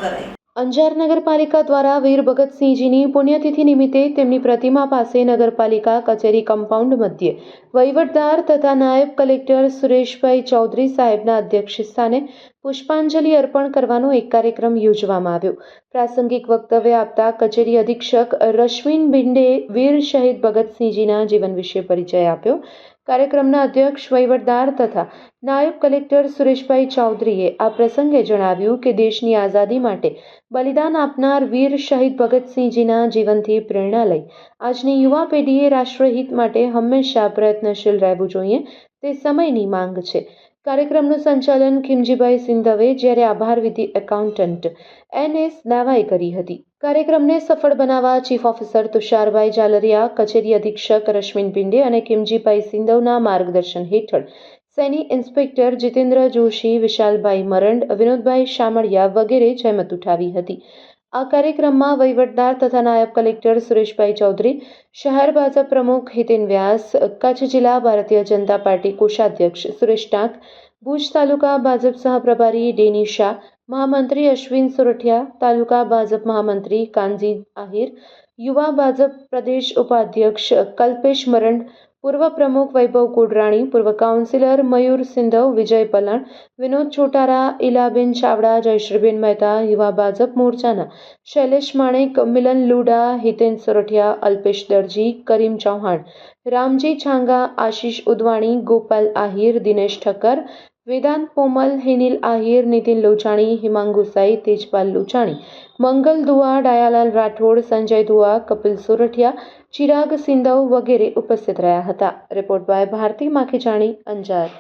કરાઈ। અંજાર નગરપાલિકા દ્વારા વીર ભગતસિંહજીની પુણ્યતિથિ નિમિત્તે તેમની પ્રતિમા પાસે નગરપાલિકા કચેરી કમ્પાઉન્ડ મધ્યે વહીવટદાર તથા નાયબ કલેક્ટર સુરેશભાઈ ચૌધરી સાહેબના અધ્યક્ષસ્થાને પુષ્પાંજલિ અર્પણ કરવાનો એક કાર્યક્રમ યોજવામાં આવ્યો। પ્રાસંગિક વક્તવ્ય આપતા કચેરી અધિક્ષક રશ્મિન ભિંડેએ વીર શહીદ ભગતસિંહજીના જીવન વિશે પરિચય આપ્યો। કાર્યક્રમના અધ્યક્ષ વહીવટદાર તથા નાયબ કલેક્ટર સુરેશભાઈ ચૌધરીએ આ પ્રસંગે જણાવ્યું કે દેશની આઝાદી માટે બલિદાન આપનાર વીર શહીદ ભગતસિંહજીના જીવનથી પ્રેરણા લઈ આજની યુવા પેઢીએ રાષ્ટ્રહિત માટે હંમેશા પ્રયત્નશીલ રહેવું જોઈએ તે સમયની માંગ છે। કાર્યક્રમનું સંચાલન ખીમજીભાઈ સિંધવે જ્યારે આભાર વિધિ એકાઉન્ટન્ટ NS દાવાએ કરી હતી। કાર્યક્રમને સફળ બનાવવા ચીફ ઓફિસર તુષારભાઈ જાલરિયા, કચેરી અધિક્ષક રશ્મિન પિંડે અને ખીમજીભાઈ સિંધવના માર્ગદર્શન હેઠળ સૈની ઇન્સ્પેક્ટર જીતેન્દ્ર જોશી, વિશાલભાઈ મરંડ, વિનોદભાઈ શામળિયા વગેરે જહેમત ઉઠાવી હતી। આ કાર્યક્રમમાં વહીવટદાર તથા નાયબ કલેક્ટર સુરેશભાઈ ચૌધરી, શહેર ભાજપ પ્રમુખ હિતેન વ્યાસ, કચ્છ જિલ્લા ભારતીય જનતા પાર્ટી કોષાધ્યક્ષ સુરેશ ટાંક, ભુજ તાલુકા ભાજપ સહપ્રભારી ડેની શાહ, મહામંત્રી અશ્વિન સોરઠિયા, તાલુકા ભાજપ મહામંત્રી કાનજી આહિર, યુવા ભાજપ પ્રદેશ ઉપાધ્યક્ષ કલ્પેશ મરંડ, પૂર્વ પ્રમુખ વૈભવ કોડરાણી, પૂર્વ કાઉન્સિલર મયુર સિંધવ, વિજય પલણ, વિનોદ ચોટારા, ઇલાબેન ચાવડા, જયશ્રીબેન મહેતા, યુવા ભાજપ મોરચાના શૈલેષ માણેક, મિલન લુડા, હિતેન સોરઠિયા, અલ્પેશ દરજી, કરીમ ચૌહાણ, રામજી છાંગા, આશીષ ઉદવાણી, ગોપાલ આહિર, દિનેશ ઠક્કર, વેદાંત પોમલ, હિનિલ આહિર, નીતિન લોચાણી, હિમાંગુ સાઈ, તેજપાલ લોચાણી, મંગલ દુઆ, ડાયાલાલ રાઠોડ, સંજય દુઆ, કપિલ સોરઠિયા, ચિરાગ સિંધવ વગેરે ઉપસ્થિત રહ્યા હતા। Report by Bharati Makhijani, Anjar.